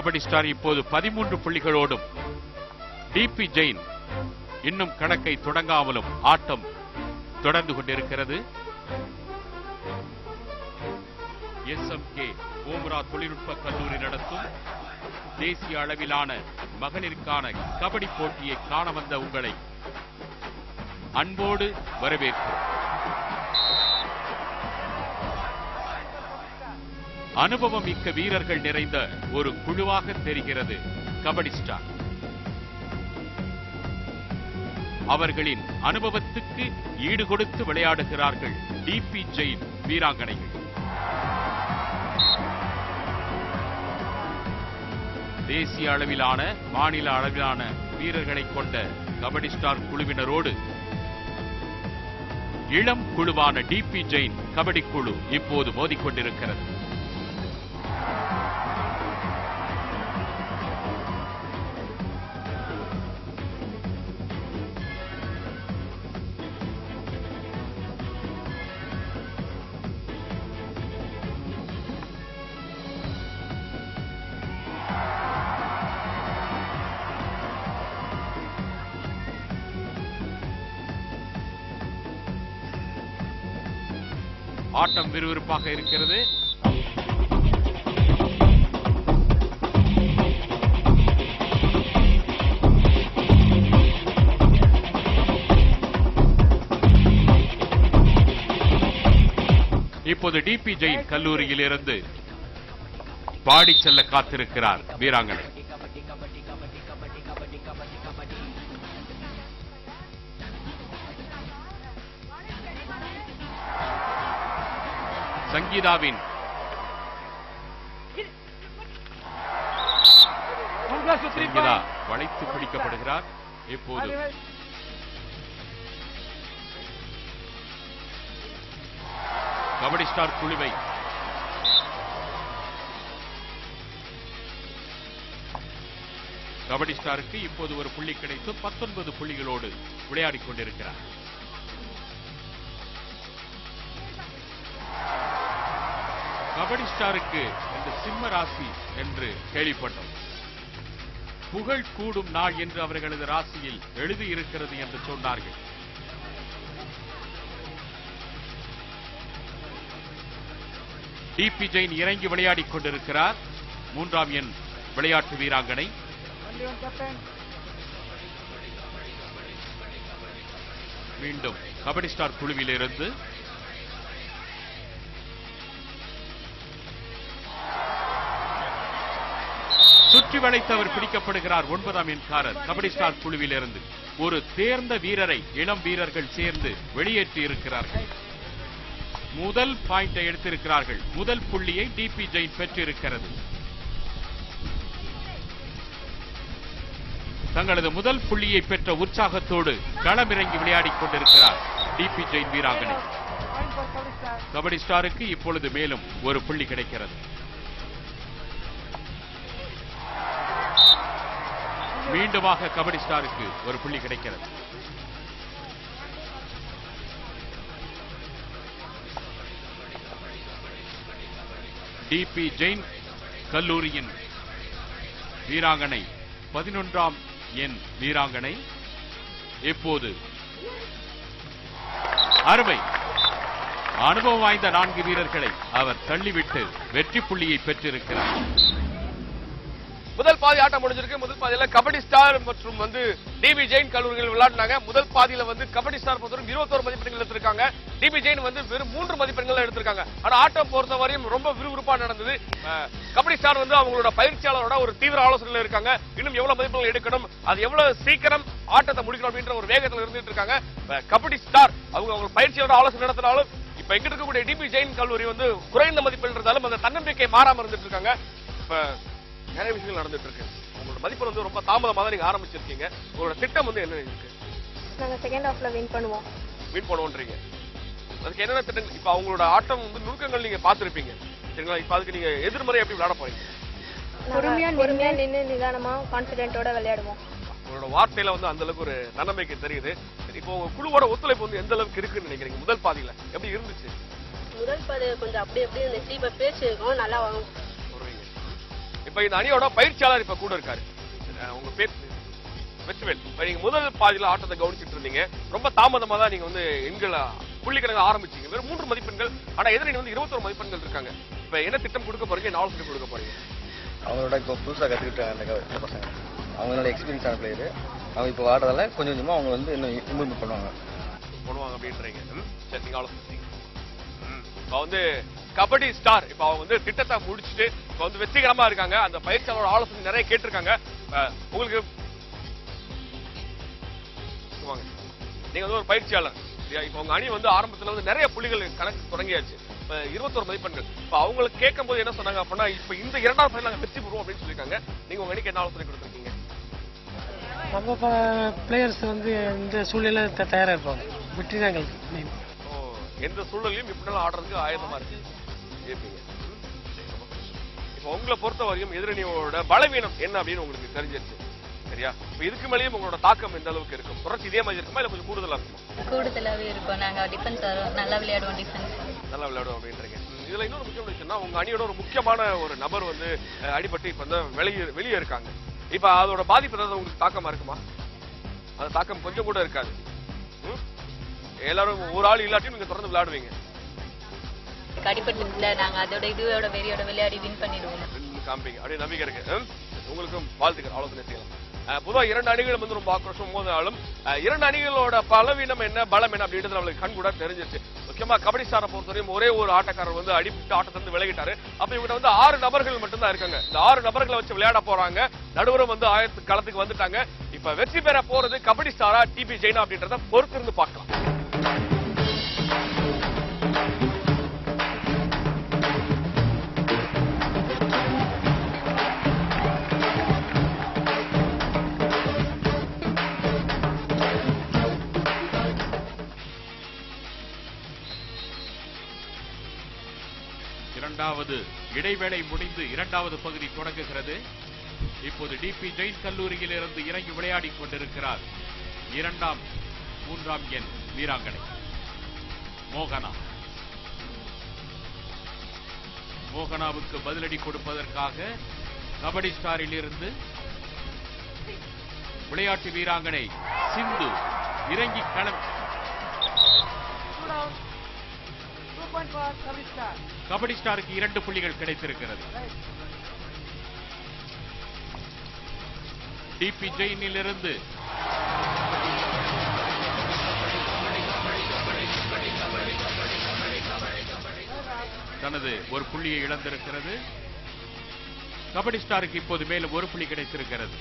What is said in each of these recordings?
Kabaddi star இப்போது 13 புள்ளிகளோடும், DP Jain இன்னும் கணக்கை தொடங்காமலும் ஆட்டம் தொடர்ந்து கொண்டிருக்கிறது. SMK ஓம்ரா தொழில்நுட்ப கல்லூரி நடத்தும் தேசிய அளவிலான மகளிருக்கான கபடி போட்டியை காண வந்த உங்களை அன்போடு வரவேற்கிறோம். அனுபவம் மிக்க வீரர்கள் நிறைந்த ஒரு குழுவாக தெரிகிறது கபடி ஸ்டார். அவர்களின் அனுபவத்துக்கு ஈடு கொடுத்து விளையாடுகிறார்கள் டிபி ஜெயின் வீராங்கனைகள். தேசிய அளவிலான, மாநில அளவிலான வீரர்களை கொண்ட கபடி ஸ்டார் குழுவினரோடு இளம் குழுவான டிபி ஜெயின் கபடி குழு இப்போது மோதிக்கொண்டிருக்கிறது. ஆட்டம் விறுவிறுப்பாக இருக்கிறது. இப்போது டிபி ஜெயின் கல்லூரியில் இருந்து பாடி செல்ல காத்திருக்கிறார் வீராங்கனை. சங்கீதாவின் சங்கீதா வளைத்து பிடிக்கப்படுகிறார். இப்போது கபடி ஸ்டார் குழுவை கபடி ஸ்டாருக்கு இப்போது ஒரு புள்ளி கிடைத்து 19 புள்ளிகளோடு விளையாடிக் கொண்டிருக்கிறார். கபடி ஸ்டாருக்கு இந்த சிம்ம ராசி என்று கேள்விப்பட்டோம். புகழ் கூடும் நாள் என்று அவர்களது ராசியில் எழுதியிருக்கிறது என்று சொன்னார்கள். டிபி ஜெயின் இறங்கி விளையாடிக் கொண்டிருக்கிறார். 3ஆம் எண் விளையாட்டு வீராங்கனை. மீண்டும் கபடி ஸ்டார் குழுவில் இருந்து சுற்றி வளைத்து அவர் பிடிக்கப்படுகிறார். 9ஆம் எண்காரர் கபடி ஸ்டார் குழுவில் இருந்து ஒரு தேர்ந்த வீரரை இளம் வீரர்கள் சேர்ந்து வெளியேற்றி இருக்கிறார்கள். முதல் பாயிண்டை எடுத்திருக்கிறார்கள். முதல் புள்ளியை டிபி ஜெயின் பெற்றிருக்கிறது. தங்களது முதல் புள்ளியை பெற்ற உற்சாகத்தோடு களமிறங்கி விளையாடிக் கொண்டிருக்கிறார் டிபி ஜெயின் வீராங்கனை. கபடி ஸ்டாருக்கு இப்பொழுது மேலும் ஒரு புள்ளி கிடைக்கிறது. மீண்டுமாக கபடி ஸ்டாருக்கு ஒரு புள்ளி கிடைக்கிறது. டிபி ஜெயின் கல்லூரியின் வீராங்கனை 11ஆம் எண் வீராங்கனை. இப்போது அருமை அனுபவம் வாய்ந்த 4 வீரர்களை அவர் தள்ளிவிட்டு வெற்றி புள்ளியை பெற்றிருக்கிறார். முதல் பாதி ஆட்டம் முடிஞ்சிருக்கு. முதல் பாதியில கபடி ஸ்டார் மற்றும் டிபி ஜெயின் கல்லூரிகள் விளையாடினாங்க. முதல் பாதியில கபடி ஸ்டார் பொறுத்தவரை 21 மதிப்பெண்கள் எடுத்திருக்காங்க. டிபி ஜெயின் வெறும் 3 மதிப்பெண்கள் எடுத்திருக்காங்க. ஆனா ஆட்டம் பொறுத்தவரையும் ரொம்ப விறுவிறுப்பா நடந்தது. கபடி ஸ்டார் அவங்களோட பயிற்சியாளரோட ஒரு தீவிர ஆலோசனையில் இருக்காங்க. இன்னும் எவ்வளவு மதிப்பெண்கள் எடுக்கணும், அது எவ்வளவு சீக்கிரம் ஆட்டத்தை முடிக்கணும் அப்படின்ற ஒரு வேகத்தில் இருந்துட்டு இருக்காங்க. கபடி ஸ்டார் அவங்க பயிற்சியாளரோட ஆலோசனை நடத்தினாலும் இப்ப எங்க இருக்கக்கூடிய டிபி ஜெயின் கல்லூரி குறைந்த மதிப்பெண் இருந்தாலும் அந்த தன்னம்பிக்கை மாறாம இருந்துட்டு இருக்காங்க. இப்ப நிறைய விஷயங்கள் நடந்துட்டு இருக்கு. உங்களோட மதிப்பெண் ரொம்ப தாமதமா தான் நீங்க ஆரம்பிச்சிருக்கீங்க. உங்களோட திட்டம் என்ன இருக்கு? நாங்க செகண்ட் ஹாஃப்ல வின் பண்ணுவோம். வின் பண்ணுவோம்ன்றீங்க. அதுக்கு என்னென்ன திட்டங்கள்? இப்ப அவங்களோட ஆட்டம் நுணுக்கங்கள் நீங்க பாத்துருப்பீங்க சரிங்களா? இப்ப அதுக்கு நீங்க எதிர்மறை எப்படி விளையாட போறீங்க? பொறுமையா நின்று நிதானமா கான்பிடென்ட்டோட விளையாடுவோம். உங்களோட வார்த்தையில அந்த அளவுக்கு ஒரு தன்னம்பிக்கை தெரியுது. இப்போ உங்க குழுவோட ஒத்துழைப்பு எந்த அளவுக்கு இருக்குன்னு நினைக்கிறீங்க? முதல் பாதியில எப்படி இருந்துச்சு? முதல் பாதி கொஞ்சம் அப்படி இருந்துச்சு. இப்ப பேச்சு நல்லா இப்ப இந்த அணியோட பயிற்சியாளர் இப்ப கூட இருக்காரு. உங்க பேர் வெற்றிவேல். இப்ப நீங்க முதல் பாதியில ஆட்டத்தை கவனிச்சிட்டு இருந்தீங்க. ரொம்ப தாமதமா தான் நீங்க வந்து எண்களை புள்ளிக்கணக்கு ஆரம்பிச்சீங்க. வெறும் 3 மதிப்பெண்கள். ஆனா எதிரணி வந்து 21 மதிப்பெண்கள் இருக்காங்க. இப்ப என்ன திட்டம் கொடுக்க போறீங்க, என்ன ஆலோசனை கொடுக்க போறீங்க? அவங்களோட இப்போ புதுசாக கற்றுக்கிட்டாங்க அந்த பசங்க. அவங்களோட எக்ஸ்பீரியன்ஸான பிளேயரு. அவங்க இப்போ ஆடுறதால கொஞ்சம் கொஞ்சமாக அவங்க வந்து இன்னும் இம்ப்ரூவ்மெண்ட் பண்ணுவாங்க அப்படின்றீங்க. சரி, நீங்க ஆலோசனை. இப்ப வந்து கபடி ஸ்டார் இப்ப அவங்க வந்து திட்டத்தை முடிச்சுட்டு இப்ப வந்து வெற்றிகரமா இருக்காங்க. அந்த பயிற்சியாளரோட ஆலோசனை நிறைய கேட்டிருக்காங்க. உங்களுக்கு நீங்க வந்து ஒரு பயிற்சியாளர், இப்ப உங்க அணி வந்து ஆரம்பத்துல வந்து நிறைய புள்ளிகள் கணக்கு தொடங்கியாச்சு. இப்ப 21 மதிப்பெண்கள். இப்ப அவங்களுக்கு கேட்கும் போது என்ன சொன்னாங்க அப்படின்னா, இப்ப இந்த 2வது பையன் நாங்க வெற்றி பெறுவோம் அப்படின்னு சொல்லியிருக்காங்க. நீங்க உங்க அணிக்கு என்ன ஆலோசனை கொடுத்துருக்கீங்க? நம்ம பிளேயர்ஸ் வந்து இந்த சூழ்நிலை தயாரா இருப்பாங்க. வெற்றி தான் எங்களுக்கு. எந்த சூழலையும் இப்படிலாம் ஆடுறதுக்கு ஆயத்தமா இருக்கு. இப்ப உங்களை பொறுத்த வரையும் எதிரணியோட பலவீனம் என்ன அப்படின்னு உங்களுக்கு தெரிஞ்சிருச்சு, சரியா? இப்ப இதுக்கு மேலேயும் உங்களோட தாக்கம் எந்த அளவுக்கு இருக்கும்? தொடர்ச்சி இதே மாதிரி இருக்குமா, இல்ல கொஞ்சம் கூடுதலா இருக்குமா? கூடுதலாவே இருக்கும். நாங்க டிஃபென்ஸ் நல்லா விளையாடுவோம். நல்லா விளையாடுவோம் அப்படின்றீங்க. இதுல இன்னொரு முக்கியமான விஷயம்னா, உங்க அணியோட ஒரு முக்கியமான ஒரு நபர் வந்து அடிபட்டு இப்ப வந்து வெளியே இருக்காங்க. இப்ப அதோட பாதிப்பு ஏதாவது உங்களுக்கு தாக்கமா இருக்குமா? அந்த தாக்கம் கொஞ்சம் கூட இருக்காது. எல்லாரும் ஒரு ஆள் இல்லாட்டியும் நீங்க தொடர்ந்து விளையாடுவீங்க. அடிபட்டு இல்ல, நாங்க அதோட இதோட வெறியோட விளையாடி வின் பண்ணிடுவோம். காம்பிங்க அப்படியே நம்பிக்கை இருக்கு. உங்களுக்கும் வாழ்த்துக்கள். ஆலோசனை செய்யலாம். பொதுவாக 2 அணிகளும் வந்து ரொம்ப ஆக்ரோஷம் மோதினாலும் 2 அணிகளோட பலவீனம் என்ன பலம் என்ன அப்படின்றது நம்மளுக்கு கண் கூட தெரிஞ்சிருச்சு. முக்கியமா கபடி ஸ்டாரை பொறுத்தவரையும் ஒரே ஒரு ஆட்டக்காரர் வந்து அடிபட்டு ஆட்டத்திலிருந்து விலகிட்டாரு. அப்ப இவங்க வந்து 6 நபர்கள் மட்டும்தான் இருக்காங்க. இந்த 6 நபர்களை வச்சு விளையாட போறாங்க. நடுவரும் வந்து களத்துக்கு வந்துட்டாங்க. இப்ப வெற்றி பெற போறது கபடி ஸ்டாரா டிபி ஜெயினா அப்படின்றத பொறுத்திருந்து பார்க்கலாம். இரண்டாவது இடைவேளை முடிந்து 2வது பகுதி தொடங்குகிறது. இப்போது டிபி ஜெயின் கல்லூரியில் இருந்து இறங்கி விளையாடிக் கொண்டிருக்கிறார் 2ஆம் 3ஆம் எண் வீராங்கனை மோகனா. மோகனாவுக்கு பதிலடி கொடுப்பதற்காக கபடி ஸ்டாரில் இருந்து விளையாட்டு வீராங்கனை சிந்து இறங்கி கபடி ஸ்டாருக்கு 2 புள்ளிகள் கிடைத்திருக்கிறது. டிபி ஜெயினில் இருந்து தனது ஒரு புள்ளியை இழந்திருக்கிறது. கபடி ஸ்டாருக்கு இப்போது மேலும் 1 புள்ளி கிடைத்திருக்கிறது.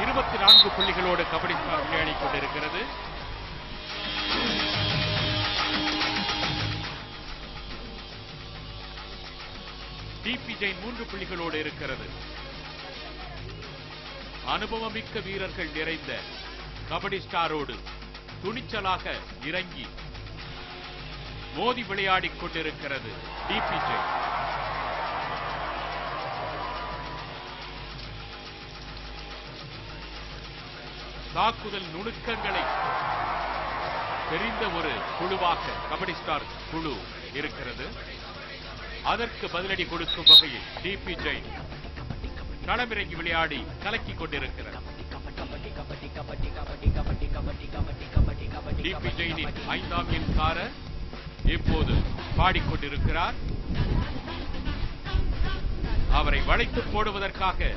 இருபத்தி 4 புள்ளிகளோடு கபடி ஸ்டார் விளையாடிக் கொண்டிருக்கிறது. டிபி ஜெயின் 3 புள்ளிகளோடு இருக்கிறது. அனுபவமிக்க வீரர்கள் நிறைந்த கபடி ஸ்டாரோடு துணிச்சலாக இறங்கி மோதி விளையாடிக் கொண்டிருக்கிறது டிபி ஜெயின். தாக்குதல் நுணுக்கங்களை தெரிந்த ஒரு குழுவாக கபடி ஸ்டார் குழு இருக்கிறது. அதற்கு பதிலடி கொடுக்கும் வகையில் டிபி ஜெயின் களமிறங்கி விளையாடி கலக்கிக் கொண்டிருக்கிறார். டிபி ஜெயினின் 5ஆம் எண்காரர் இப்போது பாடிக்கொண்டிருக்கிறார். அவரை வளைத்து போடுவதற்காக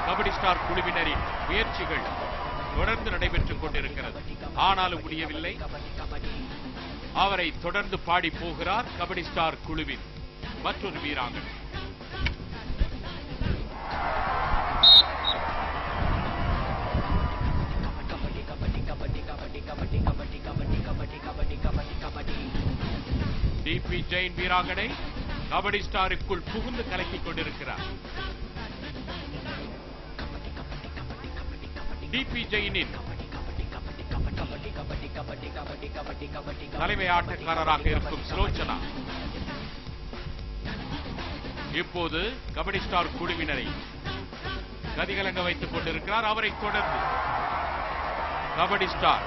கபடி ஸ்டார் குழுவினரின் முயற்சிகள் தொடர்ந்து நடைபெற்றுக் கொண்டிருக்கிறது. ஆனாலும் முடியவில்லை. அவரை தொடர்ந்து பாடி போகிறார் கபடி ஸ்டார் குழுவின் மற்றொரு வீராங்கனை. டிபி ஜெயின் வீராங்கனை கபடி ஸ்டாருக்குள் புகுந்து கலக்கிக் கொண்டிருக்கிறார். டிபி ஜெயினின் தலைமை ஆட்டக்காரராக இருக்கும் சுலோச்சனா இப்போது கபடி ஸ்டார் குழுவினரை கதிகலங்க வைத்துக் கொண்டிருக்கிறார். அவரை தொடர்ந்து கபடி ஸ்டார்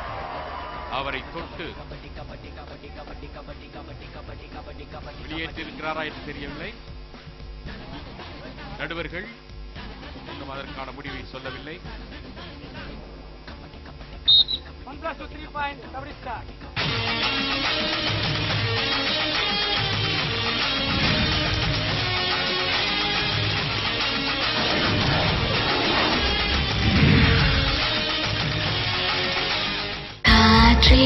அவரை தொட்டு வெளியேற்றிருக்கிறாரா என்று தெரியவில்லை. நடுவர்கள் இன்னும் அதற்கான முடிவை சொல்லவில்லை.